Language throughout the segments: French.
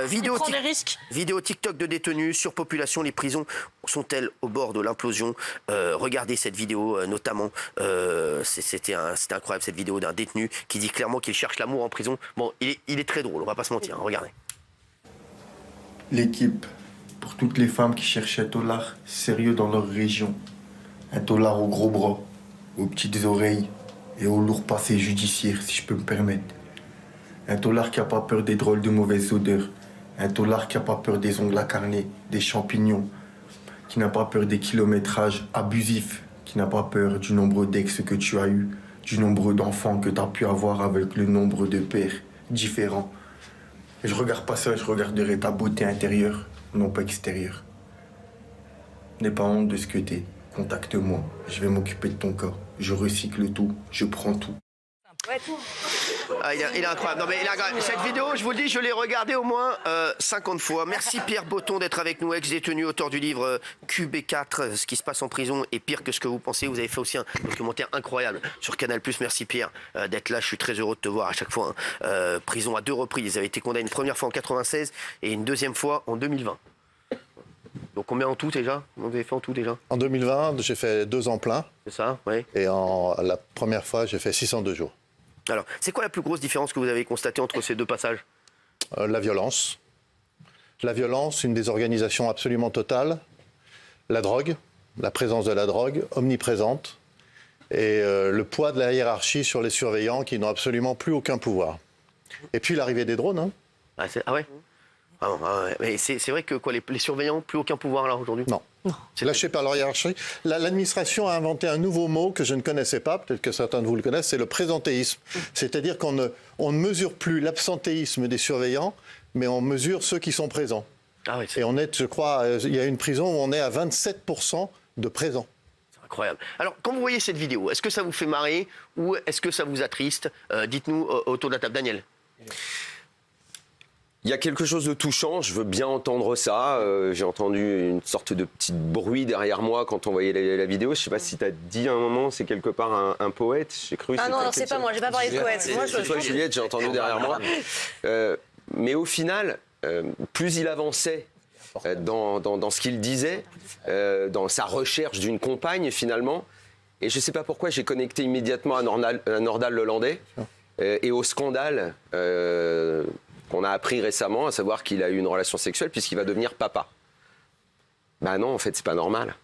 Prends des risques. Vidéo TikTok de détenus, surpopulation, les prisons sont-elles au bord de l'implosion? Regardez cette vidéo notamment, c'était incroyable cette vidéo d'un détenu qui dit clairement qu'il cherche l'amour en prison. Bon, il est très drôle, on va pas se mentir, hein, regardez. L'équipe, pour toutes les femmes qui cherchent un dollar sérieux dans leur région, un dollar au gros bras, aux petites oreilles et au lourd passé judiciaire, si je peux me permettre. Un dollar qui n'a pas peur des drôles de mauvaises odeurs. Un dollar qui n'a pas peur des ongles accarnés, des champignons. Qui n'a pas peur des kilométrages abusifs. Qui n'a pas peur du nombre d'ex que tu as eu. Du nombre d'enfants que tu as pu avoir avec le nombre de pères différents. Et je regarde pas ça, je regarderai ta beauté intérieure, non pas extérieure. N'aie pas honte de ce que t'es. Contacte-moi, je vais m'occuper de ton corps. Je recycle tout, je prends tout. Ah, il est incroyable. Non, mais cette vidéo, je vous le dis, je l'ai regardée au moins 50 fois. Merci Pierre Botton d'être avec nous, ex-détenu, auteur du livre QB4, ce qui se passe en prison est pire que ce que vous pensez. Vous avez fait aussi un documentaire incroyable sur Canal+. Merci Pierre d'être là. Je suis très heureux de te voir à chaque fois. Hein. Prison à 2 reprises. Vous avez été condamné une première fois en 96 et une deuxième fois en 2020. Donc combien en tout déjà? Vous avez fait en tout déjà? En 2020, j'ai fait 2 ans pleins. C'est ça, oui. Et la première fois, j'ai fait 602 jours. Alors, c'est quoi la plus grosse différence que vous avez constatée entre ces 2 passages? La violence. La violence, une désorganisation absolument totale. La drogue, la présence de la drogue, omniprésente. Et le poids de la hiérarchie sur les surveillants qui n'ont absolument plus aucun pouvoir. Et puis l'arrivée des drones. Hein. Ah ouais? Ouais. Mais c'est vrai que quoi, les surveillants, plus aucun pouvoir là aujourd'hui? Non. C'est lâché par leur hiérarchie. L'administration a inventé un nouveau mot que je ne connaissais pas, peut-être que certains de vous le connaissent, c'est le présentéisme. C'est-à-dire qu'on ne mesure plus l'absentéisme des surveillants, mais on mesure ceux qui sont présents. Ah oui, et on est, je crois, il y a une prison où on est à 27% de présents. C'est incroyable. Alors, quand vous voyez cette vidéo, est-ce que ça vous fait marrer ou est-ce que ça vous attriste? Dites-nous autour de la table. Daniel. Il y a quelque chose de touchant, je veux bien entendre ça. J'ai entendu une sorte de petit bruit derrière moi quand on voyait la vidéo. Je ne sais pas si tu as dit à un moment, c'est quelque part un poète. J'ai cru. Ah non, c'est pas moi, j'ai pas parlé de poète. C'est toi, Juliette, j'ai entendu derrière moi. Mais au final, plus il avançait dans ce qu'il disait, dans sa recherche d'une compagne finalement, et je ne sais pas pourquoi j'ai connecté immédiatement à Nordal Lelandais et au scandale qu'on a appris récemment, à savoir qu'il a eu une relation sexuelle puisqu'il va devenir papa. Bah non, en fait, c'est pas normal.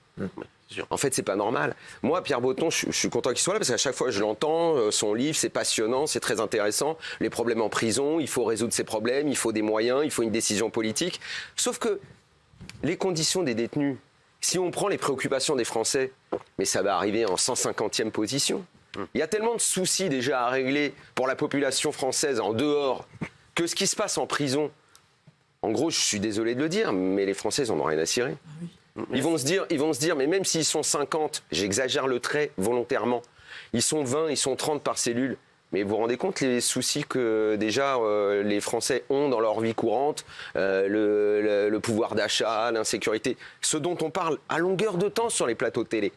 En fait, c'est pas normal. Moi, Pierre Botton, je suis content qu'il soit là parce qu'à chaque fois, je l'entends, son livre, c'est passionnant, c'est très intéressant. Les problèmes en prison, il faut résoudre ces problèmes, il faut des moyens, il faut une décision politique. Sauf que les conditions des détenus, si on prend les préoccupations des Français, mais ça va arriver en 150e position. Il y a tellement de soucis déjà à régler pour la population française en dehors que ce qui se passe en prison, en gros, je suis désolé de le dire, mais les Français, ils en ont rien à cirer. Ils vont se dire, mais même s'ils sont 50, j'exagère le trait volontairement, ils sont 20, ils sont 30 par cellule, mais vous vous rendez compte les soucis que déjà les Français ont dans leur vie courante, le pouvoir d'achat, l'insécurité, ce dont on parle à longueur de temps sur les plateaux de télé.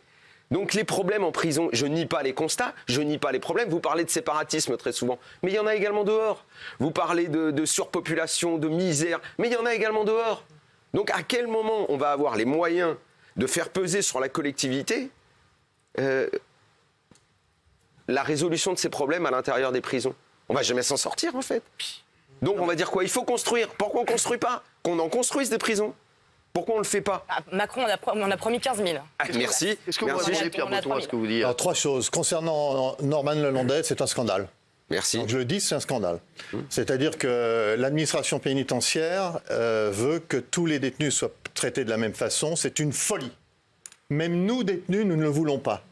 Donc les problèmes en prison, je nie pas les constats, je nie pas les problèmes. Vous parlez de séparatisme très souvent, mais il y en a également dehors. Vous parlez de surpopulation, de misère, mais il y en a également dehors. Donc à quel moment on va avoir les moyens de faire peser sur la collectivité la résolution de ces problèmes à l'intérieur des prisons? On va jamais s'en sortir en fait. Donc on va dire quoi? Il faut construire. Pourquoi on ne construit pas? Qu'on en construise des prisons. Pourquoi on ne le fait pas? Macron, on a promis 15 000. Merci. Est-ce que vous répondez, Pierre Botton, à ce que vous dites? Alors, 3 choses. Concernant Norman Lelandais, c'est un scandale. Merci. Donc, je le dis, c'est un scandale. C'est-à-dire que l'administration pénitentiaire veut que tous les détenus soient traités de la même façon. C'est une folie. Même nous, détenus, nous ne le voulons pas.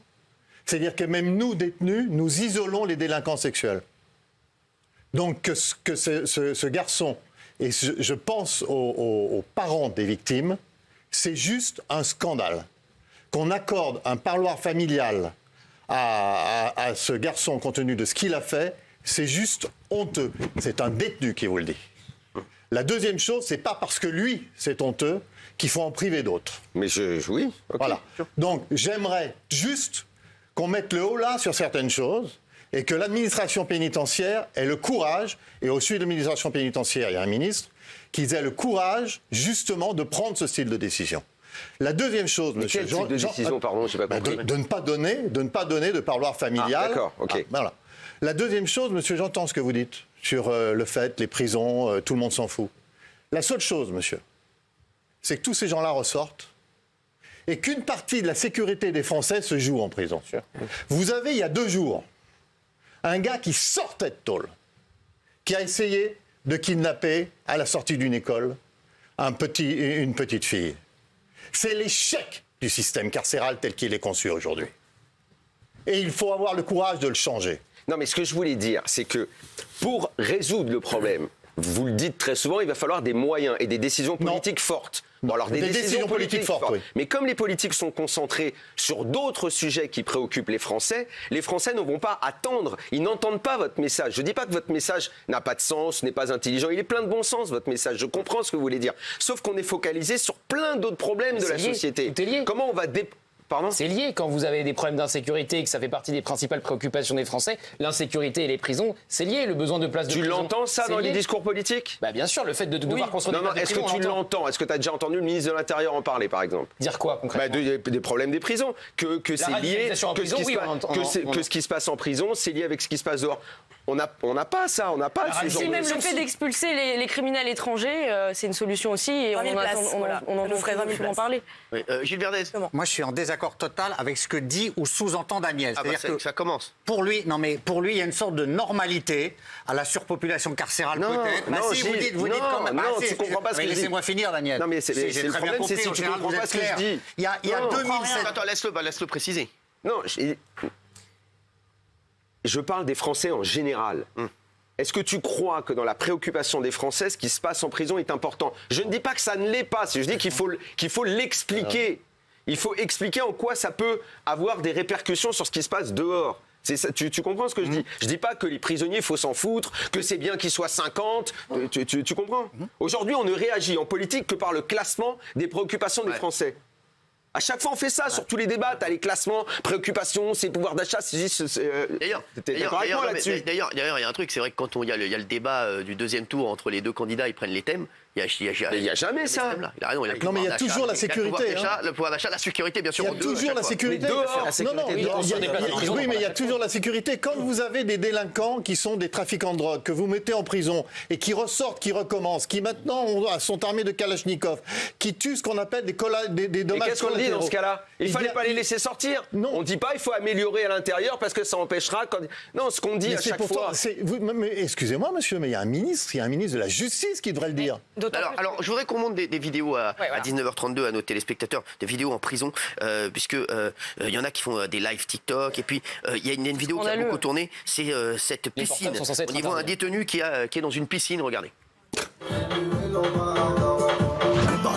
C'est-à-dire que même nous, détenus, nous isolons les délinquants sexuels. Donc que ce garçon, et je pense aux parents des victimes, c'est juste un scandale. Qu'on accorde un parloir familial à ce garçon compte tenu de ce qu'il a fait, c'est juste honteux. C'est un détenu qui vous le dit. La deuxième chose, c'est pas parce que lui, c'est honteux, qu'il faut en priver d'autres. Mais oui. Okay. Voilà. Donc j'aimerais juste qu'on mette le haut là sur certaines choses et que l'administration pénitentiaire ait le courage, et au-dessus de l'administration pénitentiaire, il y a un ministre, qu'ils aient le courage, justement, de prendre ce style de décision. La deuxième chose, Mais monsieur quel type de décision, pardon, je n'ai pas compris. de ne pas donner de parloir familial. Ah, d'accord, ok. Voilà. La deuxième chose, monsieur, j'entends ce que vous dites sur le fait, les prisons, tout le monde s'en fout. La seule chose, monsieur, c'est que tous ces gens-là ressortent et qu'une partie de la sécurité des Français se joue en prison. Vous avez, il y a 2 jours, un gars qui sortait de tôle, qui a essayé de kidnapper, à la sortie d'une école, une petite fille. C'est l'échec du système carcéral tel qu'il est conçu aujourd'hui. Et il faut avoir le courage de le changer. Non, mais ce que je voulais dire, c'est que pour résoudre le problème, vous le dites très souvent, il va falloir des moyens et des décisions politiques fortes. Bon, alors des décisions politiques fortes. Oui. Mais comme les politiques sont concentrés sur d'autres sujets qui préoccupent les Français ne vont pas attendre. Ils n'entendent pas votre message. Je ne dis pas que votre message n'a pas de sens, n'est pas intelligent. Il est plein de bon sens, votre message. Je comprends ce que vous voulez dire. Sauf qu'on est focalisé sur plein d'autres problèmes de la société. Tout est lié. Comment on va... Pardon ? C'est lié. Quand vous avez des problèmes d'insécurité et que ça fait partie des principales préoccupations des Français, l'insécurité et les prisons, c'est lié. Le besoin de places de prison. Tu l'entends ça dans les discours politiques ? Bah bien sûr, le fait de devoir construire des places de est-ce prison, que tu l'entends ? Est-ce que tu as déjà entendu le ministre de l'Intérieur en parler, par exemple ? Dire quoi concrètement ? Des problèmes des prisons. Que c'est lié. Que ce qui se passe en prison, c'est lié avec ce qui se passe dehors. On n'a pas ça, on n'a pas ce genre de... Même le fait d'expulser les criminels étrangers, c'est une solution aussi. Et on en ferait vraiment parler. Gilles Verdez. Moi, je suis en désaccord total avec ce que dit ou sous-entend Daniel. C'est-à-dire que ça commence. Pour lui, il y a une sorte de normalité à la surpopulation carcérale peut-être. Si vous dites comme... Non, tu comprends pas ce que je dis. Laissez-moi finir, Daniel. Non, mais le problème, c'est si tu comprends pas ce que je dis. Il y a 2007... Attends, laisse-le préciser. Non, je parle des Français en général. Est-ce que tu crois que dans la préoccupation des Français, ce qui se passe en prison est important ? Je ne dis pas que ça ne l'est pas, je dis qu'il faut l'expliquer. Il faut expliquer en quoi ça peut avoir des répercussions sur ce qui se passe dehors. Ça, tu comprends ce que je dis ? Je ne dis pas que les prisonniers, il faut s'en foutre, que c'est bien qu'ils soient 50. Tu comprends ? Aujourd'hui, on ne réagit en politique que par le classement des préoccupations des Français. À chaque fois, on fait ça sur tous les débats. T'as les classements, préoccupations, c'est pouvoir d'achat. D'ailleurs, il y a un truc. C'est vrai que quand il y a le débat du deuxième tour entre les deux candidats, ils prennent les thèmes. Il n'y a jamais ça. Il a raison. Non, mais il y a toujours la sécurité. Le pouvoir d'achat, la sécurité, bien sûr. Il y a toujours la sécurité. Oui, mais il y a toujours la sécurité. Quand vous avez des délinquants qui sont des trafiquants de drogue, que vous mettez en prison et qui ressortent, qui recommencent, qui maintenant sont armés de Kalachnikov, qui tuent ce qu'on appelle des dommages collatéraux. Et qu'est-ce qu'on dit dans ce cas-là ? Il fallait pas les laisser sortir. Non. On ne dit pas il faut améliorer à l'intérieur parce que ça empêchera. Non, ce qu'on dit à chaque fois. Excusez-moi, monsieur, mais il y a un ministre de la Justice qui devrait le dire. Alors, je voudrais qu'on monte des vidéos à 19h32 à nos téléspectateurs, des vidéos en prison, puisque il y en a qui font des lives TikTok, et puis il y a une vidéo qui a beaucoup tourné, c'est cette piscine. On y voit un détenu qui est dans une piscine, regardez.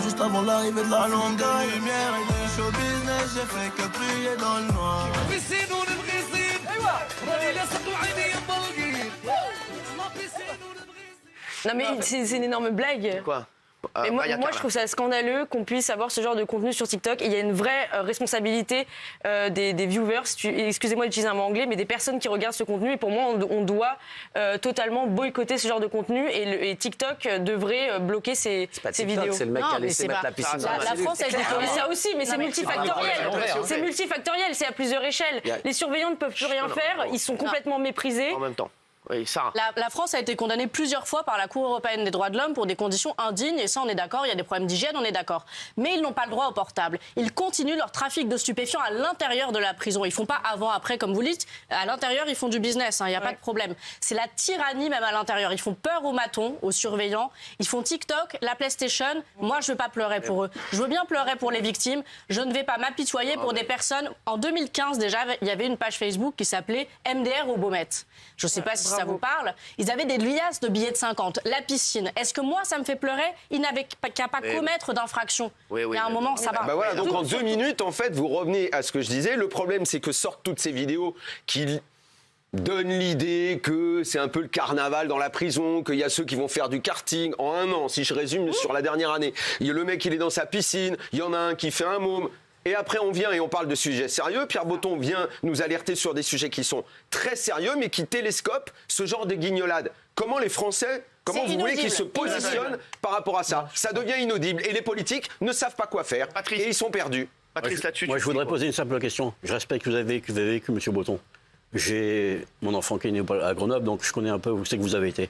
Juste avant l'arrivée de la longue lumière et du show business, j'ai fait que prier dans le noir. Non mais c'est une énorme blague. Quoi ? Mais moi, je trouve ça scandaleux qu'on puisse avoir ce genre de contenu sur TikTok. Et il y a une vraie responsabilité des viewers, excusez-moi d'utiliser un mot anglais, mais des personnes qui regardent ce contenu. Et pour moi, on doit totalement boycotter ce genre de contenu. Et TikTok devrait bloquer ces vidéos. C'est le mec qui a laissé mettre la piscine. La France a été ça aussi, mais c'est multifactoriel. C'est multifactoriel, c'est à plusieurs échelles. Les surveillants ne peuvent plus rien faire, ils sont complètement méprisés. En même temps. Oui, Sarah. La France a été condamnée plusieurs fois par la Cour européenne des droits de l'homme pour des conditions indignes, et ça on est d'accord, il y a des problèmes d'hygiène, on est d'accord. Mais ils n'ont pas le droit au portable. Ils continuent leur trafic de stupéfiants à l'intérieur de la prison. Ils font pas avant, après, comme vous le dites. À l'intérieur, ils font du business, il n'y a pas de problème. C'est la tyrannie même à l'intérieur. Ils font peur aux matons, aux surveillants. Ils font TikTok, la PlayStation. Moi, je veux pas pleurer pour eux. Je veux bien pleurer pour les victimes. Je ne vais pas m'apitoyer pour des personnes. En 2015, déjà, il y avait une page Facebook qui s'appelait MDR au Beaumet. Je sais pas si ça vous parle. Ils avaient des liasses de billets de 50. La piscine. Est-ce que moi, ça me fait pleurer ? Ils n'avaient qu'à pas commettre d'infraction. Il y a un moment, ça va. Voilà, donc en 2 minutes, en fait, vous revenez à ce que je disais. Le problème, c'est que sortent toutes ces vidéos qui donnent l'idée que c'est un peu le carnaval dans la prison, qu'il y a ceux qui vont faire du karting en 1 an, si je résume sur la dernière année. Il y a le mec, il est dans sa piscine, il y en a un qui fait un môme. Et après, on vient et on parle de sujets sérieux. Pierre Botton vient nous alerter sur des sujets qui sont très sérieux, mais qui télescopent ce genre de guignolade. Comment les Français, comment vous voulez qu'ils se positionnent par rapport à ça? Ça devient inaudible. Et les politiques ne savent pas quoi faire. Patrice. Et ils sont perdus. Patrice, là-dessus, Moi, tu je voudrais dis quoi? poser une simple question. Je respecte que vous avez vécu, M. Botton. J'ai mon enfant qui est né à Grenoble, donc je connais un peu où c'est que vous avez été.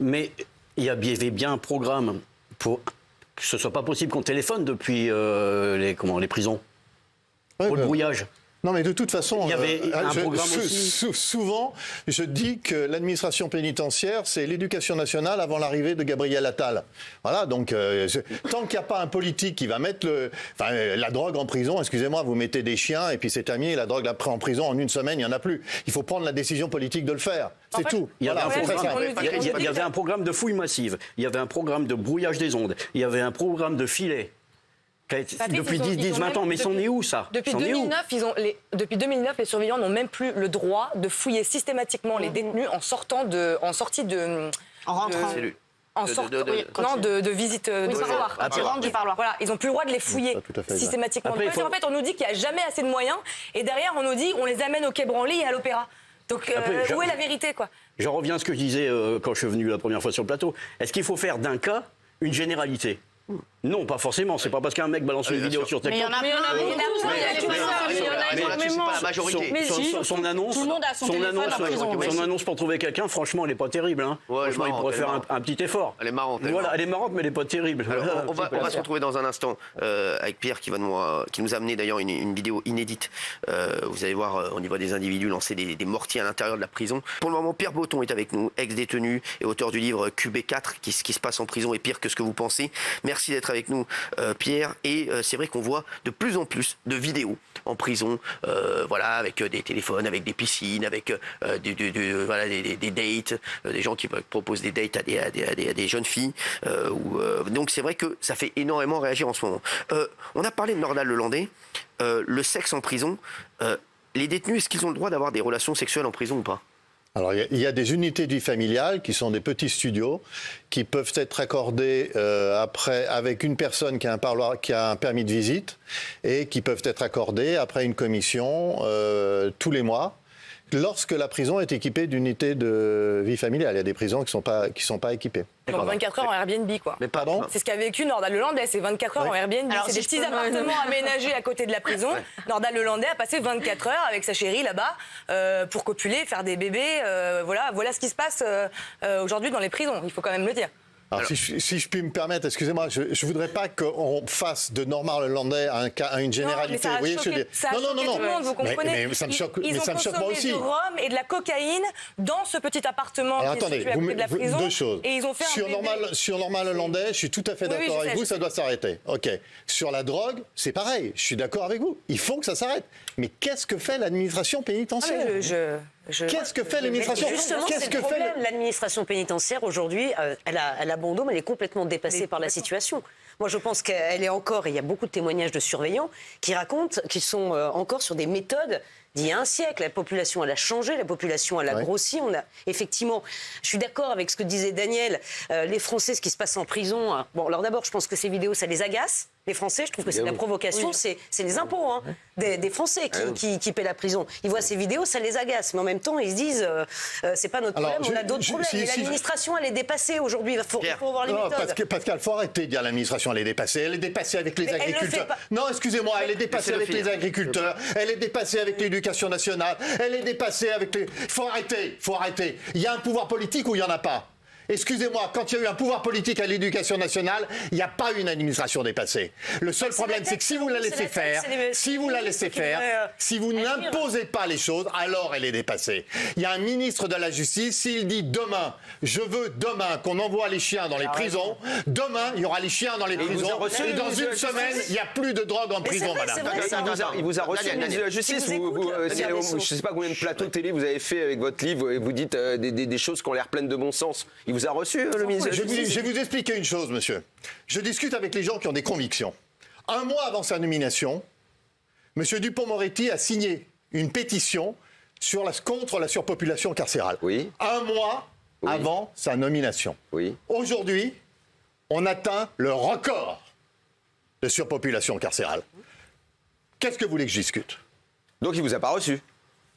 Mais il y avait bien un programme pour que ce ne soit pas possible qu'on téléphone depuis les prisons. Pour le brouillage. Non, mais de toute façon, il y avait un programme aussi. Souvent, je dis que l'administration pénitentiaire, c'est l'éducation nationale avant l'arrivée de Gabriel Attal. Voilà, donc tant qu'il n'y a pas un politique qui va mettre la drogue en prison, excusez-moi, vous mettez des chiens et puis c'est terminé, la drogue après en prison en une semaine, il n'y en a plus. Il faut prendre la décision politique de le faire. C'est tout. Il y avait un programme de fouilles massives, il y avait un programme de brouillage des ondes, il y avait un programme de filet. Depuis 10-20 ans, mais ils sont nés où ça? Depuis 2009, les surveillants n'ont même plus le droit de fouiller systématiquement les détenus en sortie de... En rentrant. De visite de parloir. Du parloir. Voilà, ils n'ont plus le droit de les fouiller systématiquement. En fait, on nous dit qu'il n'y a jamais assez de moyens, et derrière, on nous dit qu'on les amène au Quai Branly et à l'Opéra. Donc, où est la vérité, quoi? Je reviens à ce que je disais quand je suis venu la première fois sur le plateau. Est-ce qu'il faut faire d'un cas une généralité? Non, pas forcément. C'est pas parce qu'un mec balance une vidéo sur TikTok. Mais il y en a beaucoup. Son annonce, tout le monde a son téléphone en prison. Son annonce pour trouver quelqu'un, franchement, elle n'est pas terrible. Hein. Franchement, il pourrait faire un petit effort. Elle est marrante. Voilà, elle est marrante, mais elle n'est pas terrible. Alors, on va se retrouver dans un instant avec Pierre qui nous a amené d'ailleurs une vidéo inédite. Vous allez voir, on y voit des individus lancer des mortiers à l'intérieur de la prison. Pour le moment, Pierre Botton est avec nous, ex-détenu et auteur du livre QB4, qui se passe en prison est pire que ce que vous pensez. Merci d'être avec nous, Pierre. Et c'est vrai qu'on voit de plus en plus de vidéos en prison, voilà, avec des téléphones, avec des piscines, avec des dates, des gens qui proposent des dates à des jeunes filles. Donc c'est vrai que ça fait énormément réagir en ce moment. On a parlé de Nordal Lelandais, le sexe en prison. Les détenus, est-ce qu'ils ont le droit d'avoir des relations sexuelles en prison ou pas? Alors, il y a des unités de vie familiale qui sont des petits studios qui peuvent être accordés après avec une personne qui a un permis de visite et qui peuvent être accordés après une commission tous les mois lorsque la prison est équipée d'unités de vie familiale. Il y a des prisons qui sont pas équipées. Donc 24 heures en Airbnb, quoi. Mais pardon? C'est ce qu'a vécu Nordal Lelandais, c'est 24 heures en Airbnb. C'est des petits appartements aménagés à côté de la prison. Nordal Lelandais a passé 24 heures avec sa chérie là-bas pour copuler, faire des bébés. Voilà ce qui se passe aujourd'hui dans les prisons, il faut quand même le dire. Alors, si je puis me permettre, excusez-moi, je ne voudrais pas qu'on fasse de Nordal Lelandais à une généralité. Non, mais ça a choqué tout le monde, vous comprenez. Mais ça me choque, ils ont moi aussi. consommé du rhum et de la cocaïne dans ce petit appartement qui est situé à côté de la prison. Deux choses. Et ils ont fait sur Nordal Lelandais, je suis tout à fait d'accord avec vous, ça doit s'arrêter. OK. Sur la drogue, c'est pareil, je suis d'accord avec vous. Il faut que ça s'arrête. Mais qu'est-ce que fait l'administration pénitentiaire? Qu'est-ce que fait l'administration? Justement, c'est le problème. L'administration pénitentiaire, aujourd'hui, elle a bon dos, mais elle est complètement dépassée par la situation. Moi, je pense qu'elle est encore, et il y a beaucoup de témoignages de surveillants qui racontent qu'ils sont encore sur des méthodes d'il y a un siècle. La population, elle a changé, la population, elle a grossi. On a, effectivement, je suis d'accord avec ce que disait Daniel, les Français, ce qui se passe en prison. Bon, alors d'abord, je pense que ces vidéos, ça les agace. Les Français, je trouve que c'est de la provocation, c'est les impôts des Français qui paient la prison. Ils voient ces vidéos, ça les agace, mais en même temps, ils se disent, c'est pas notre problème, on a d'autres problèmes. Et l'administration, elle est dépassée aujourd'hui, il faut revoir les méthodes. Pascal, il faut arrêter de dire l'administration, elle est dépassée avec les agriculteurs. Non, excusez-moi, elle est dépassée avec les agriculteurs, elle est dépassée avec l'éducation nationale, elle est dépassée avec les... Il faut arrêter. Il y a un pouvoir politique ou il n'y en a pas? Excusez-moi, quand il y a eu un pouvoir politique à l'éducation nationale, il n'y a pas une administration dépassée. Le seul problème, c'est que si vous la laissez faire, si vous n'imposez pas les choses, alors elle est dépassée. Il y a un ministre de la Justice, s'il dit demain, je veux demain qu'on envoie les chiens dans les prisons, demain, il y aura les chiens dans les prisons, et dans une semaine, il n'y a plus de drogue en prison, madame. Il vous a reçu, le ministre de la Justice. Je ne sais pas combien de plateaux télé vous avez fait avec votre livre, et vous dites des choses qui ont l'air pleines de bon sens. Vous a reçu, le ministre? Je vais vous expliquer une chose, monsieur. Je discute avec les gens qui ont des convictions. Un mois avant sa nomination, monsieur Dupond-Moretti a signé une pétition contre la surpopulation carcérale. Oui. Un mois avant sa nomination. Oui. Aujourd'hui, on atteint le record de surpopulation carcérale. Qu'est-ce que vous voulez que je discute? Donc il vous a pas reçu?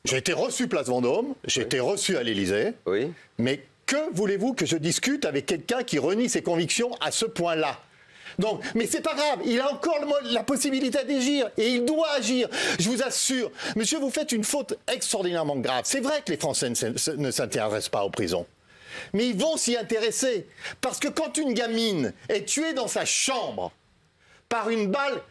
J'ai été reçu place Vendôme, j'ai été reçu à l'Élysée. Oui. Mais que voulez-vous que je discute avec quelqu'un qui renie ses convictions à ce point-là? Donc, mais c'est pas grave, il a encore la possibilité d'agir et il doit agir. Je vous assure, monsieur, vous faites une faute extraordinairement grave. C'est vrai que les Français ne s'intéressent pas aux prisons. Mais ils vont s'y intéresser. Parce que quand une gamine est tuée dans sa chambre par une balle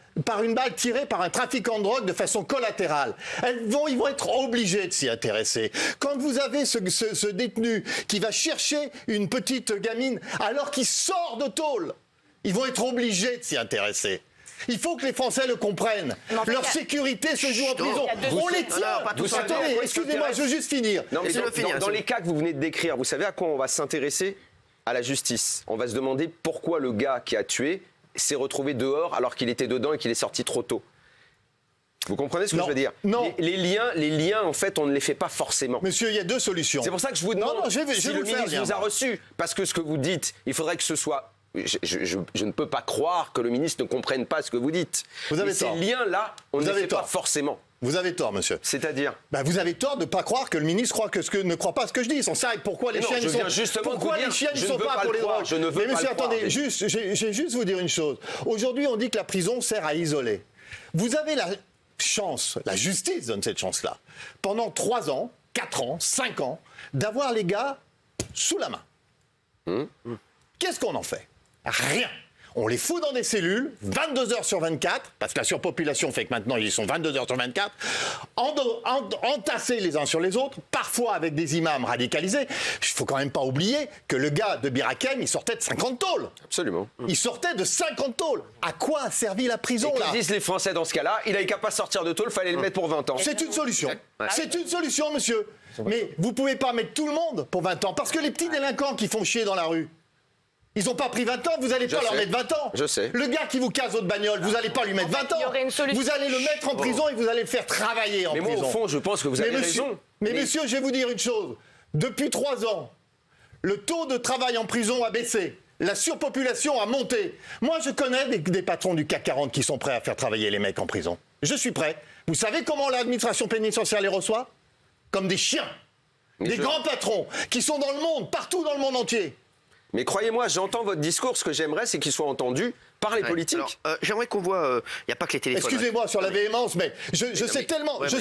tirée par un trafiquant de drogue de façon collatérale, ils vont être obligés de s'y intéresser. Quand vous avez ce détenu qui va chercher une petite gamine alors qu'il sort de tôle, ils vont être obligés de s'y intéresser. Il faut que les Français le comprennent. Leur sécurité se joue en prison. On les tient. Attendez, excusez-moi, je veux juste finir. Non, mais dans les cas que vous venez de décrire, vous savez à quoi on va s'intéresser? À la justice. On va se demander pourquoi le gars qui a tué s'est retrouvé dehors alors qu'il était dedans et qu'il est sorti trop tôt. Vous comprenez ce que je veux dire? Non. Les liens, en fait, on ne les fait pas forcément. Monsieur, il y a deux solutions. C'est pour ça que je vous demande si le ministre vous a reçu. Parce que ce que vous dites, il faudrait que ce soit... Je ne peux pas croire que le ministre ne comprenne pas ce que vous dites. Vous avez tort. Ces liens-là, on ne les fait pas forcément. Vous avez tort, monsieur. C'est-à-dire vous avez tort de ne pas croire que le ministre ne croit pas à ce que je dis. On sait pourquoi les chiens ne sont pas pour les drogues. Je ne veux Mais monsieur, pas attendez, j'ai juste vous dire une chose. Aujourd'hui, on dit que la prison sert à isoler. Vous avez la chance, la justice donne cette chance-là, pendant 3 ans, 4 ans, 5 ans, d'avoir les gars sous la main. Qu'est-ce qu'on en fait? Rien. On les fout dans des cellules, 22 heures sur 24, parce que la surpopulation fait que maintenant ils sont 22 heures sur 24, entassés les uns sur les autres, parfois avec des imams radicalisés. Il ne faut quand même pas oublier que le gars de Bir Hakeim, il sortait de 50 tôles. Absolument. Il sortait de 50 tôles. À quoi a servi la prison, là? Et disent les Français dans ce cas-là, il n'avait qu'à pas sortir de tôle, il fallait le mettre pour 20 ans. C'est une solution. C'est une solution, monsieur. Mais vous ne pouvez pas mettre tout le monde pour 20 ans, parce que les petits délinquants qui font chier dans la rue, ils n'ont pas pris 20 ans, vous n'allez pas leur mettre 20 ans. Je sais. Le gars qui vous casse votre bagnole, vous n'allez pas lui mettre 20 ans. Vous allez le mettre en prison et vous allez le faire travailler en prison. Mais moi, au fond, je pense que vous avez raison. Mais monsieur, je vais vous dire une chose. Depuis 3 ans, le taux de travail en prison a baissé. La surpopulation a monté. Moi, je connais des patrons du CAC 40 qui sont prêts à faire travailler les mecs en prison. Je suis prêt. Vous savez comment l'administration pénitentiaire les reçoit? Comme des chiens. Des grands patrons qui sont dans le monde, partout dans le monde entier. Mais croyez-moi, j'entends votre discours. Ce que j'aimerais, c'est qu'il soit entendu par les politiques. Alors, j'aimerais qu'on voit... Il n'y a pas que les téléphones. Excusez-moi sur la véhémence, mais je sais tellement que ce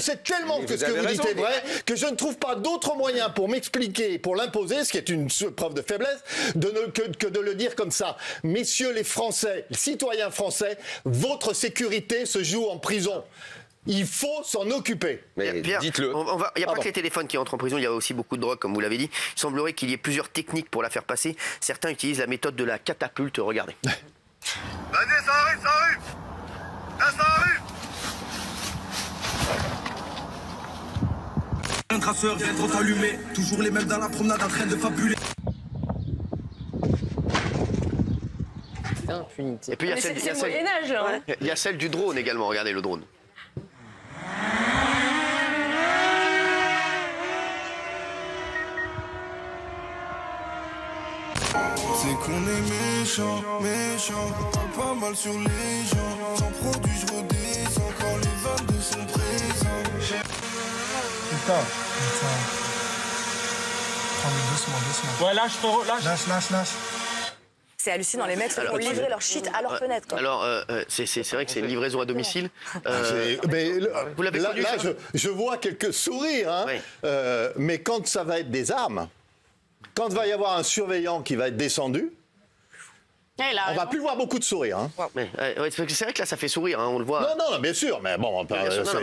que vous dites est vrai que je ne trouve pas d'autre moyen pour m'expliquer, pour l'imposer, ce qui est une preuve de faiblesse, que de le dire comme ça. Messieurs les Français, les citoyens français, votre sécurité se joue en prison. Il faut s'en occuper. Mais Pierre, dites-le. Il n'y a pas que les téléphones qui entrent en prison, il y a aussi beaucoup de drogue, comme vous l'avez dit. Il semblerait qu'il y ait plusieurs techniques pour la faire passer. Certains utilisent la méthode de la catapulte. Regardez. Vas-y, ça arrive, ça arrive. Là, ça arrive. Un traceur vient trop allumé. Toujours les mêmes dans la promenade en train de fabuler. Impunité. Et puis il y a celle du drone également. Regardez le drone. C'est qu'on est méchant, pas mal sur les gens. Sans produit, je redescends quand les 22 sont présents. Putain. Prends-le doucement. Ouais, lâche, frérot, lâche. C'est hallucinant, les mecs ont livré leur shit à leur fenêtre. Quoi. Alors, c'est vrai que c'est une livraison à domicile. Vous l'avez connu, là, je vois quelques sourires, hein. Oui. Mais quand ça va être des armes, quand il va y avoir un surveillant qui va être descendu, on va plus voir beaucoup de sourires. Hein. C'est vrai que là, ça fait sourire, hein, on le voit. Non, bien sûr, mais bon,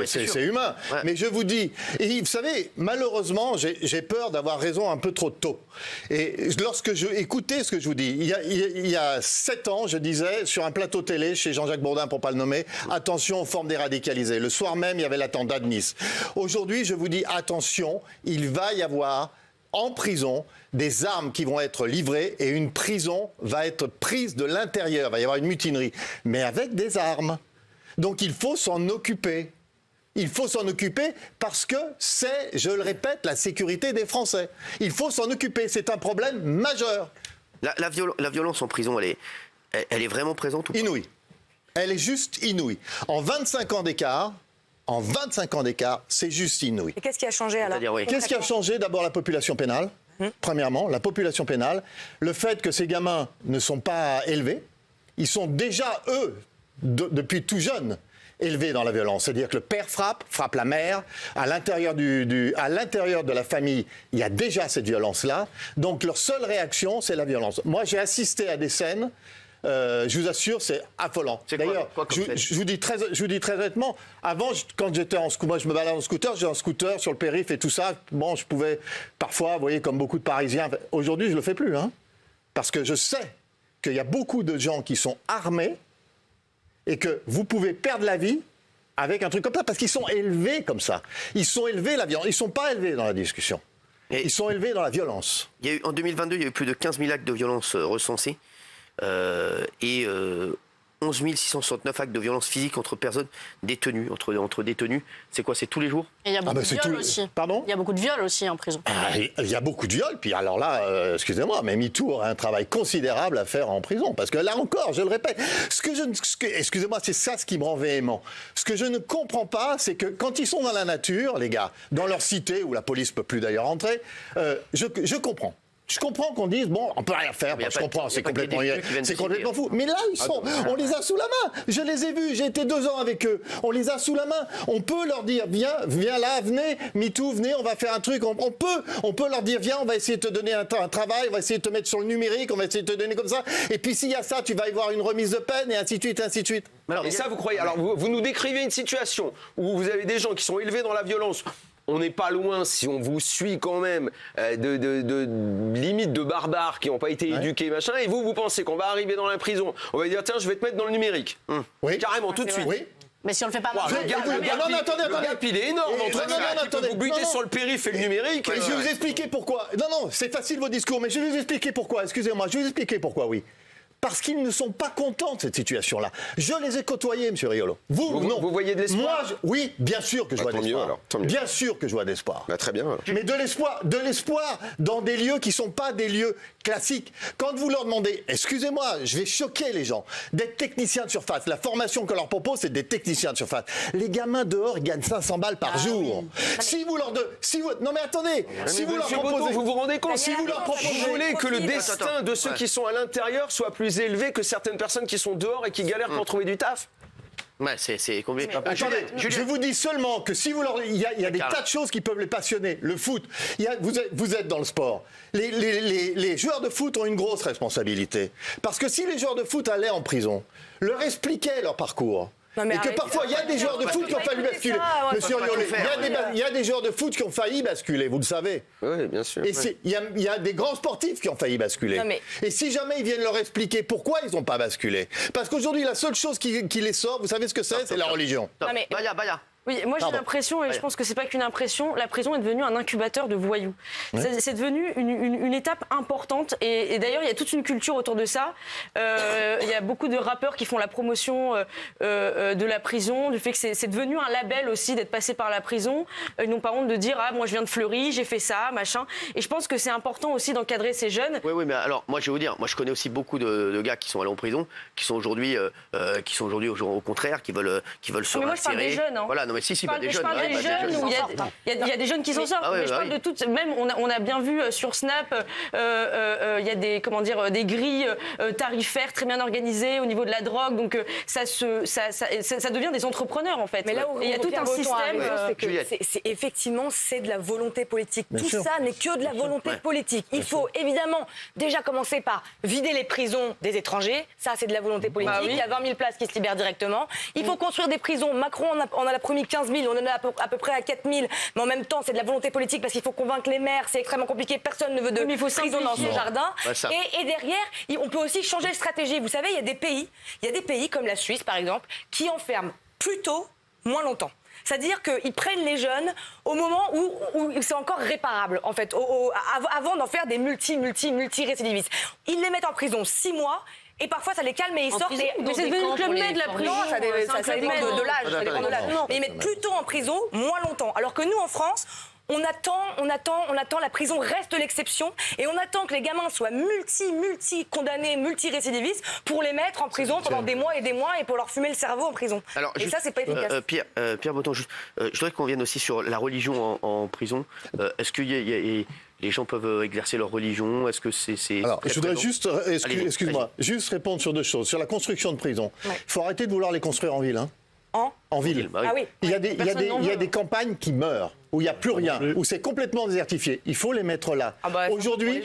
c'est humain. Ouais. Mais je vous dis, et vous savez, malheureusement, j'ai peur d'avoir raison un peu trop tôt. Et écoutez ce que je vous dis. Il y a 7 ans, je disais, sur un plateau télé, chez Jean-Jacques Bourdin, pour ne pas le nommer, attention aux formes déradicalisées. Le soir même, il y avait l'attentat de Nice. Aujourd'hui, je vous dis, attention, il va y avoir en prison des armes qui vont être livrées et une prison va être prise de l'intérieur. Il va y avoir une mutinerie, mais avec des armes. Donc il faut s'en occuper. Il faut s'en occuper parce que c'est, je le répète, la sécurité des Français. Il faut s'en occuper. C'est un problème majeur. La violence en prison, elle est vraiment présente ou pas ? Inouïe. Elle est juste inouïe. En 25 ans d'écart, en 25 ans d'écart, c'est juste inouï. Et qu'est-ce qui a changé alors? Qu'est-ce qui a changé? D'abord la population pénale. Premièrement, la population pénale. Le fait que ces gamins ne sont pas élevés. Ils sont déjà, eux, depuis tout jeunes, élevés dans la violence. C'est-à-dire que le père frappe la mère. À l'intérieur de la famille, il y a déjà cette violence-là. Donc leur seule réaction, c'est la violence. Moi, j'ai assisté à des scènes. Je vous assure, c'est affolant. D'ailleurs, je vous dis très honnêtement, avant, quand j'étais en scooter, moi je me balade en scooter, j'ai un scooter sur le périph' et tout ça. Bon, je pouvais parfois, vous voyez, comme beaucoup de Parisiens. Aujourd'hui, je le fais plus, hein, parce que je sais qu'il y a beaucoup de gens qui sont armés et que vous pouvez perdre la vie avec un truc comme ça, parce qu'ils sont élevés comme ça. Ils sont élevés la violence. Ils ne sont pas élevés dans la discussion. Ils sont élevés dans la violence. En 2022, il y a eu plus de 15 000 actes de violence recensés. Et 11 669 actes de violence physique entre personnes détenues, entre détenus. C'est quoi? C'est tous les jours? Et il y a beaucoup de viols aussi. Pardon? Il y a beaucoup de viols aussi en prison. Il y a beaucoup de viols. Puis alors là, excusez-moi, mais MeToo aurait un travail considérable à faire en prison. Parce que là encore, je le répète, excusez-moi, c'est ça ce qui me rend véhément. Ce que je ne comprends pas, c'est que quand ils sont dans la nature, les gars, dans leur cité, où la police ne peut plus d'ailleurs entrer, je comprends. Je comprends qu'on dise, bon, on peut rien faire, je comprends, c'est complètement fou. Mais là, ils sont, on les a sous la main. Je les ai vus, j'ai été 2 ans avec eux. On les a sous la main. On peut leur dire, viens là, venez, MeToo, venez, on va faire un truc. On peut leur dire, viens, on va essayer de te donner un travail, on va essayer de te mettre sur le numérique, on va essayer de te donner comme ça. Et puis s'il y a ça, tu vas y avoir une remise de peine, et ainsi de suite, ainsi de suite. Et ça, vous croyez? Alors, vous nous décrivez une situation où vous avez des gens qui sont élevés dans la violence. On n'est pas loin, si on vous suit quand même, de limites de barbares qui n'ont pas été éduqués, machin, et vous pensez qu'on va arriver dans la prison, on va dire, tiens, je vais te mettre dans le numérique. Oui. Carrément, tout de suite. Oui. Mais si on le fait pas Le gap, il est énorme entre ça. Vous butez sur le périph' et le numérique. Je vais vous expliquer pourquoi. Non, c'est facile vos discours, mais je vais vous expliquer pourquoi. Excusez-moi, je vais vous expliquer pourquoi, oui. Parce qu'ils ne sont pas contents de cette situation-là. Je les ai côtoyés, M. Riolo. Non. Vous voyez de l'espoir? Moi, oui, bien sûr que je vois de l'espoir. Bien sûr que je vois de l'espoir. Très bien. Alors. Mais de l'espoir dans des lieux qui ne sont pas des lieux classiques. Quand vous leur demandez, excusez-moi, je vais choquer les gens, d'être techniciens de surface. La formation qu'on leur propose, c'est d'être techniciens de surface. Les gamins dehors, ils gagnent 500 balles par jour. Si vous leur non mais attendez, si vous leur proposez... Vous vous rendez compte? Si vous leur proposez... Vous voulez que le destin de ceux qui sont à l'intérieur soit plus élevé que certaines personnes qui sont dehors et qui galèrent pour trouver du taf? Ouais, c'est compliqué. Attendez, je vous dis seulement que si vous leur... Il y a des tas de choses qui peuvent les passionner. Le foot, vous êtes dans le sport. Les joueurs de foot ont une grosse responsabilité. Parce que si les joueurs de foot allaient en prison, leur expliquaient leur parcours... Et que parfois, il y a des joueurs de foot qui ont failli basculer. Monsieur Riollet, il y a des joueurs de foot qui ont failli basculer, vous le savez. Oui, bien sûr. Et il y a des grands sportifs qui ont failli basculer. Et si jamais ils viennent leur expliquer pourquoi ils n'ont pas basculé. Parce qu'aujourd'hui, la seule chose qui les sort, vous savez ce que c'est la religion. Baya. Oui, moi j'ai l'impression, et je pense que c'est pas qu'une impression, la prison est devenue un incubateur de voyous. C'est devenu une étape importante, et d'ailleurs il y a toute une culture autour de ça. Il y a beaucoup de rappeurs qui font la promotion de la prison, du fait que c'est devenu un label aussi d'être passé par la prison. Ils n'ont pas honte de dire, ah moi je viens de Fleury, j'ai fait ça, machin. Et je pense que c'est important aussi d'encadrer ces jeunes. Oui, mais alors moi je vais vous dire, moi je connais aussi beaucoup de gars qui sont allés en prison, qui sont aujourd'hui au contraire, qui veulent se réinsérer. Mais moi je parle des jeunes, hein. Voilà, non, mais si, je parle des jeunes où il y a des jeunes qui s'en sortent. Mais je parle de toutes. Même on a bien vu sur Snap, il y a des grilles tarifaires très bien organisées au niveau de la drogue. Donc ça devient des entrepreneurs en fait. Mais là où il y a tout un système. C'est de la volonté politique. Tout ça n'est que de la volonté politique. Il faut évidemment déjà commencer par vider les prisons des étrangers. Ça, c'est de la volonté politique. Il y a 20 000 places qui se libèrent directement. Il faut construire des prisons. Macron en a promis 15 000, on en est à peu près à 4 000. Mais en même temps, c'est de la volonté politique parce qu'il faut convaincre les maires. C'est extrêmement compliqué. Personne ne veut de prison dans son jardin. Et derrière, on peut aussi changer de stratégie. Vous savez, il y a des pays comme la Suisse, par exemple, qui enferment plus tôt, moins longtemps. C'est-à-dire qu'ils prennent les jeunes au moment où c'est encore réparable, en fait, avant d'en faire des multi-récidivistes. Ils les mettent en prison 6 mois. Et parfois, ça les calme et ils sortent. Mais c'est devenu le club med de la prison. Non, ça dépend de l'âge. Mais ils mettent plutôt en prison moins longtemps. Alors que nous, en France, On attend, la prison reste l'exception et on attend que les gamins soient multi-condamnés, multi-récidivistes pour les mettre en prison pendant des mois et pour leur fumer le cerveau en prison. Alors, et ça, c'est pas efficace. Pierre Boton, je voudrais qu'on vienne aussi sur la religion en prison. Est-ce que les gens peuvent exercer leur religion? Est-ce que c'est Alors, je voudrais présent? juste, excuse-moi, juste répondre sur deux choses. Sur la construction de prisons, il faut arrêter de vouloir les construire en ville. Hein. En ville. Bah oui. Ah oui. Il y a des campagnes qui meurent, où il n'y a plus rien, où c'est complètement désertifié. Il faut les mettre là. Aujourd'hui,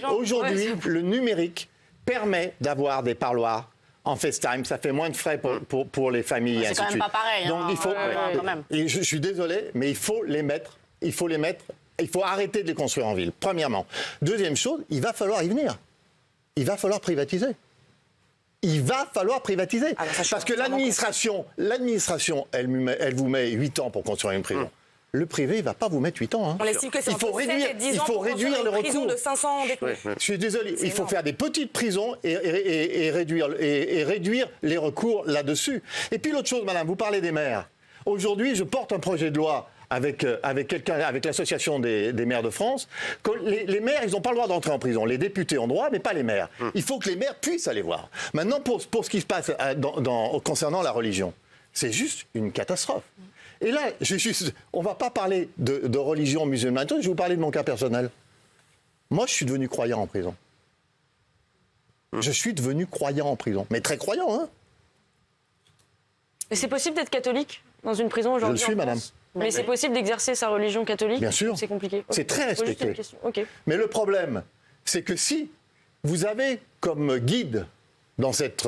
le numérique permet d'avoir des parloirs en FaceTime. Ça fait moins de frais pour les familles. C'est quand même pas pareil. Donc, il faut, quand même. et je suis désolé, mais il faut les mettre. Il faut arrêter de les construire en ville, premièrement. Deuxième chose, il va falloir y venir. Il va falloir privatiser. Parce que l'administration, elle vous met 8 ans pour construire une prison. Le privé, il ne va pas vous mettre 8 ans. Hein. On estime que c'est entre 7 et 10 ans pour construire une prison de 500 détenus. Je suis désolé, il faut faire des petites prisons et réduire les recours là-dessus. Et puis l'autre chose, madame, vous parlez des maires. Aujourd'hui, je porte un projet de loi avec l'association des maires de France, que les maires, ils n'ont pas le droit d'entrer en prison. Les députés ont droit, mais pas les maires. Il faut que les maires puissent aller voir. Maintenant, pour ce qui se passe concernant la religion, c'est juste une catastrophe. Et là, on ne va pas parler de religion musulmane, je vais vous parler de mon cas personnel. Moi, je suis devenu croyant en prison. Je suis devenu croyant en prison, mais très croyant, hein. Mais c'est possible d'être catholique dans une prison aujourd'hui? Je le suis, madame. Mais c'est possible d'exercer sa religion catholique? Bien sûr. C'est compliqué. C'est très respecté. Okay. Mais le problème, c'est que si vous avez comme guide dans cette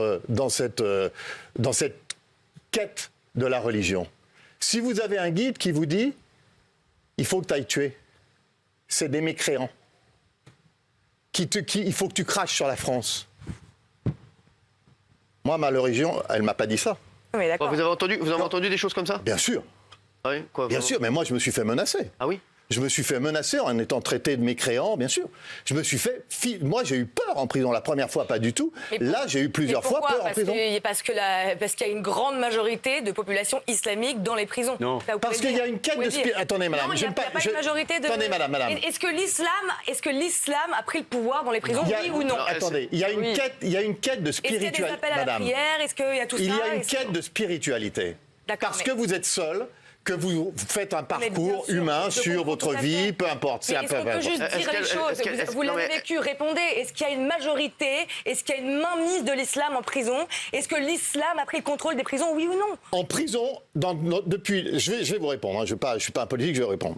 quête de la religion, si vous avez un guide qui vous dit « il faut que tu ailles tuer », c'est des mécréants. Il faut que tu craches sur la France. Moi, ma religion, elle ne m'a pas dit ça. Oui, d'accord. Vous avez entendu des choses comme ça? Bien sûr. Ah oui, quoi, bien sûr, mais moi, je me suis fait menacer. Ah oui? Je me suis fait menacer en étant traité de mécréant, bien sûr. Je me suis fait... Moi, j'ai eu peur en prison la première fois, pas du tout. Là, j'ai eu plusieurs fois peur en prison. Parce qu'il y a une grande majorité de population islamique dans les prisons. Non. Parce qu'il y a une quête de... Attendez, madame. Non, il n'y a pas une majorité de... Attendez, madame. Est-ce que l'islam a pris le pouvoir dans les prisons, oui ou non? Attendez, il y a une quête de spiritualité. Est-ce qu'il y a des appels à la prière? Est-ce qu'il y a tout ça? Il y a une quête de spiritualité. Parce que vous êtes seul, que vous faites un parcours humain sur votre vie, peu importe. Est-ce qu'on peut juste dire les choses? Vous l'avez vécu, répondez. Est-ce qu'il y a une majorité? Est-ce qu'il y a une mainmise de l'islam en prison? Est-ce que l'islam a pris le contrôle des prisons, oui ou non? En prison, depuis... Je vais vous répondre, hein, je ne suis pas un politique, je vais répondre.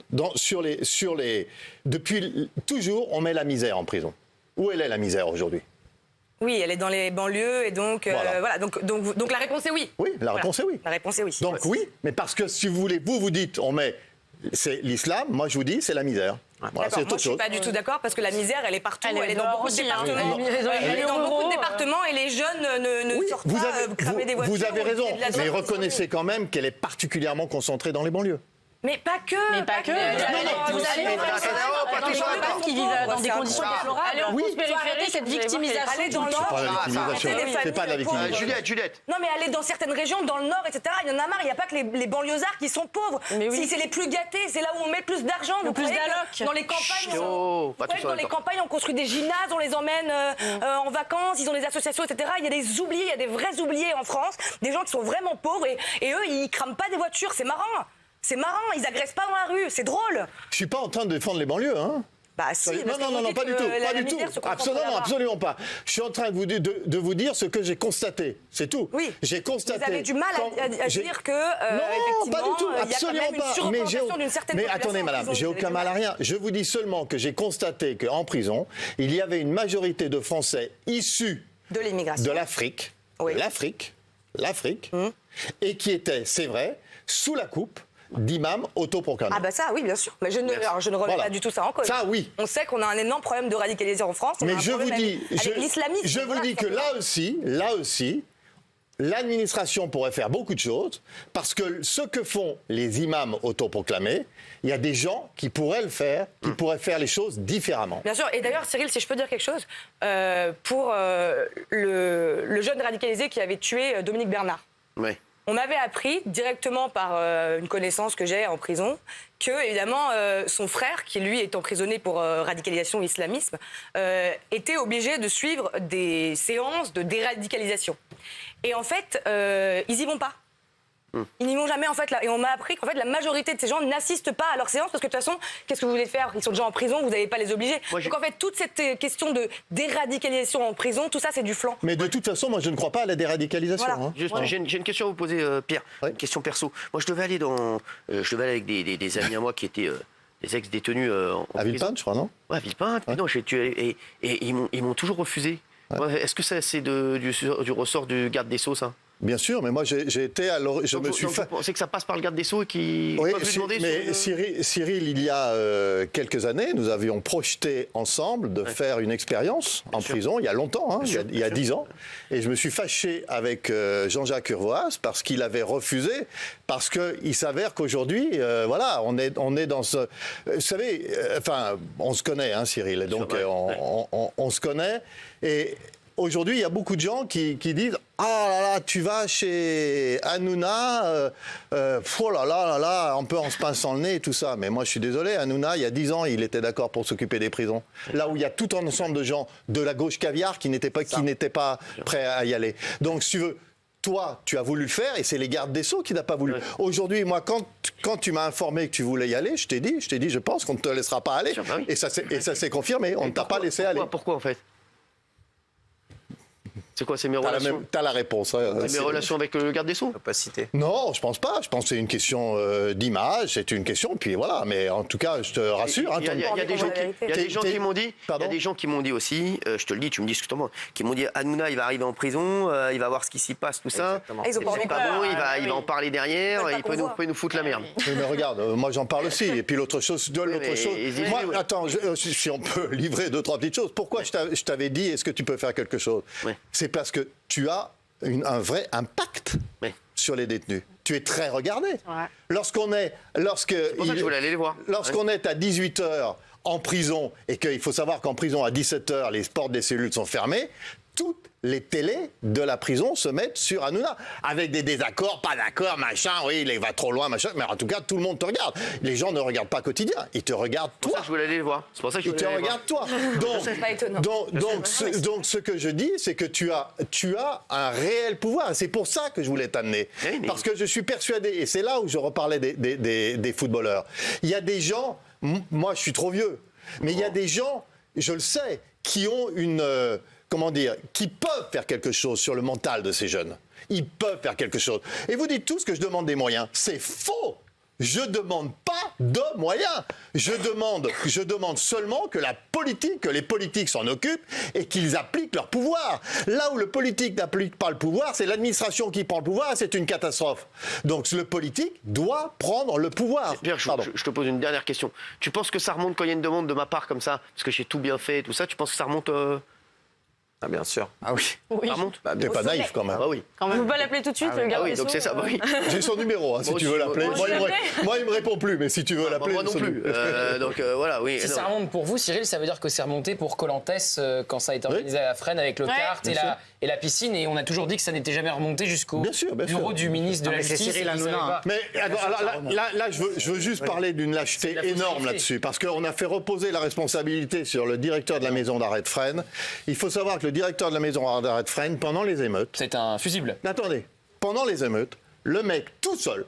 Depuis toujours, on met la misère en prison. Où elle est la misère aujourd'hui? Oui, elle est dans les banlieues et donc voilà. Donc la réponse est oui. Oui, la réponse est oui. La réponse est oui. Donc oui, mais parce que si vous voulez, vous dites, c'est l'islam, moi je vous dis, c'est la misère. Voilà, moi je suis pas du tout d'accord parce que la misère elle est partout, elle est dans beaucoup de départements. Elle est dans beaucoup de départements et les jeunes ne sortent pas cramer des voitures. Vous avez raison, mais reconnaissez quand même qu'elle est particulièrement concentrée dans les banlieues. Mais pas que. Vous avez des femmes qui vivent dans des conditions déplorables. Oui, arrêter cette victimisation. Aller dans le Nord. C'est pas de la victimisation. Juliette. Non, mais aller dans certaines régions, dans le Nord, etc. Il y en a marre. Il n'y a pas que les banlieusards qui sont pauvres. Si c'est les plus gâtés, c'est là où on met plus d'argent. Le plus d'allocs. Dans les campagnes, on construit des gymnases, on les emmène en vacances. Ils ont des associations, etc. Il y a des oubliés, il y a des vrais oubliés en France, des gens qui sont vraiment pauvres et eux, ils crament pas des voitures. C'est marrant. C'est marrant, ils agressent pas dans la rue, c'est drôle. Je suis pas en train de défendre les banlieues, hein. Bah si, non, pas du tout, absolument pas. Je suis en train de vous dire ce que j'ai constaté, c'est tout. Oui. J'ai constaté. Vous avez du mal à dire que non, pas du tout, absolument pas. Mais attendez, madame, j'ai aucun mal à rien. Je vous dis seulement que j'ai constaté qu'en prison, il y avait une majorité de Français issus de l'immigration, de l'Afrique, et qui étaient, c'est vrai, sous la coupe d'imams autoproclamés. Ah bah ça, oui, bien sûr. Mais je ne remets pas du tout ça en cause. Ça, oui. On sait qu'on a un énorme problème de radicalisation en France. Mais je vous dis, l'islamisme. Que là aussi, l'administration pourrait faire beaucoup de choses, parce que ce que font les imams autoproclamés, il y a des gens qui pourraient le faire, qui pourraient faire les choses différemment. Bien sûr. Et d'ailleurs, Cyril, si je peux dire quelque chose, pour le jeune radicalisé qui avait tué Dominique Bernard. Oui. On m'avait appris directement par une connaissance que j'ai en prison que, évidemment, son frère, qui lui est emprisonné pour radicalisation et islamisme, était obligé de suivre des séances de déradicalisation. Et en fait, ils y vont pas. Ils n'y vont jamais, en fait. Là. Et on m'a appris qu'en fait, la majorité de ces gens n'assistent pas à leurs séances parce que, de toute façon, qu'est-ce que vous voulez faire? Ils sont déjà en prison, vous n'allez pas les obliger. Donc, en fait, toute cette question de déradicalisation en prison, tout ça, c'est du flanc. Mais de toute façon, moi, je ne crois pas à la déradicalisation. Voilà. Hein. Juste, j'ai une question à vous poser, Pierre. Une question perso. Moi, je devais aller avec des amis à moi qui étaient des ex-détenus en à Villepinte, je crois, non? Ouais, à Villepinte. Ouais. Non, et ils m'ont toujours refusé. Ouais. Est-ce que ça, c'est du ressort du garde des Sceaux, ça? Bien sûr, mais moi j'ai été à l'origine. Vous pensez que ça passe par le garde des Sceaux et qui oui, peuvent lui demander mais Cyril, il y a quelques années, nous avions projeté ensemble de faire une expérience en prison, il y a longtemps, hein, il y a 10 ans, et je me suis fâché avec Jean-Jacques Urvoas parce qu'il avait refusé, parce qu'il s'avère qu'aujourd'hui, voilà, on est dans ce... Vous savez, enfin, on se connaît, hein, Cyril, et donc on se connaît, et... Aujourd'hui, il y a beaucoup de gens qui disent « Ah là là, tu vas chez Hanouna, oh là là là, un peu en se pinçant le nez et tout ça. » Mais moi, je suis désolé, Hanouna, il y a 10 ans, il était d'accord pour s'occuper des prisons. Là où il y a tout un ensemble de gens de la gauche caviar qui n'étaient pas prêts à y aller. Donc, si tu veux... Toi, tu as voulu le faire et c'est les gardes des Sceaux qui n'ont pas voulu. Aujourd'hui, moi, quand tu m'as informé que tu voulais y aller, je t'ai dit, je pense qu'on ne te laissera pas aller. Et ça s'est confirmé, on ne t'a pas laissé aller. Pourquoi en fait? C'est quoi, c'est mes relations? T'as la réponse. Hein, c'est mes relations avec le garde des Sceaux? Pas cité. Non, je pense pas. Je pense que c'est une question d'image, c'est une question, puis voilà. Mais en tout cas, je te rassure. Il y a des gens qui m'ont dit, il y a des gens qui m'ont dit aussi, je te le dis, tu me dis comment, qui m'ont dit Hanouna, il va arriver en prison, il va voir ce qui s'y passe, tout ça. Ils ont pas c'est pas bon, il va en parler derrière, il peut nous foutre la merde. Oui, mais regarde, moi j'en parle aussi. Et puis l'autre chose, moi, attends, si on peut livrer 2-3 petites choses. Pourquoi je t'avais dit, est-ce que tu peux faire quelque chose? C'est parce que tu as un vrai impact sur les détenus. Tu es très regardé. Ouais. C'est pour ça que je voulais aller les voir. Lorsqu'on est à 18h en prison et qu'il faut savoir qu'en prison à 17h, les portes des cellules sont fermées, toutes les télés de la prison se mettent sur Hanouna. Avec des désaccords, pas d'accord, machin, oui, il va trop loin, machin. Mais en tout cas, tout le monde te regarde. Les gens ne regardent pas quotidien. Ils te regardent toi. C'est pour ça que je voulais aller les voir. C'est pour ça que je voulais aller les voir. Ils te regardent toi. Donc, ce que je dis, c'est que tu as un réel pouvoir. C'est pour ça que je voulais t'amener. Parce que je suis persuadé, et c'est là où je reparlais des footballeurs. Il y a des gens, moi je suis trop vieux, mais il y a des gens, je le sais, qui ont qui peuvent faire quelque chose sur le mental de ces jeunes. Ils peuvent faire quelque chose. Et vous dites tous que je demande des moyens. C'est faux. Je ne demande pas de moyens. Je demande seulement que les politiques s'en occupent et qu'ils appliquent leur pouvoir. Là où le politique n'applique pas le pouvoir, c'est l'administration qui prend le pouvoir et c'est une catastrophe. Donc le politique doit prendre le pouvoir. Pierre, je te pose une dernière question. Tu penses que ça remonte quand il y a une demande de ma part comme ça, parce que j'ai tout bien fait et tout ça, tu penses que ça remonte Ah bien sûr. Ah oui. Oui. Ça remonte. T'es pas naïf quand même. Ah oui. On ne peut pas l'appeler tout de suite, le garde des Sceaux. Donc c'est ça, bah oui. J'ai son numéro, hein, si tu veux l'appeler. Moi, il me répond plus, mais si tu veux l'appeler... Moi non plus. Donc voilà, oui. Si ça remonte pour vous, Cyril, ça veut dire que c'est remonté pour Colantes quand ça a été organisé à la Fresne avec le kart et la piscine, et on a toujours dit que ça n'était jamais remonté jusqu'au bureau du ministre de la Justice. Cyril Hanouna. Mais là, je veux juste parler d'une lâcheté énorme là-dessus, parce qu'on a fait reposer la responsabilité sur le directeur de la maison d'arrêt de Fresne. Il faut savoir que le directeur de la maison d'arrêt de Fresne, pendant les émeutes... C'est un fusible. Attendez. Pendant les émeutes, le mec, tout seul,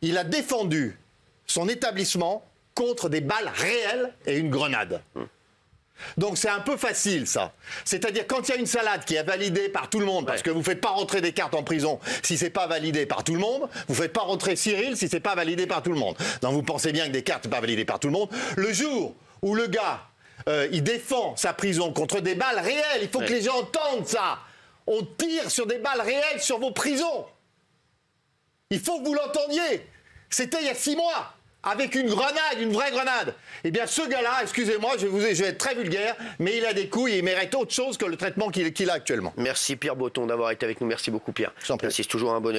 il a défendu son établissement contre des balles réelles et une grenade. Donc c'est un peu facile, ça. C'est-à-dire quand il y a une salade qui est validée par tout le monde, parce que vous ne faites pas rentrer des cartes en prison si c'est pas validé par tout le monde, vous ne faites pas rentrer Cyril si c'est pas validé par tout le monde. Donc vous pensez bien que des cartes ne sont pas validées par tout le monde. Le jour où le gars, il défend sa prison contre des balles réelles, il faut que les gens entendent ça. On tire sur des balles réelles sur vos prisons. Il faut que vous l'entendiez. C'était il y a 6 mois. Avec une grenade, une vraie grenade. Eh bien, ce gars-là, excusez-moi, je vais être très vulgaire, mais il a des couilles et il mérite autre chose que le traitement qu'il a actuellement. Merci Pierre Botton d'avoir été avec nous. Merci beaucoup Pierre. Merci, c'est toujours un bonheur.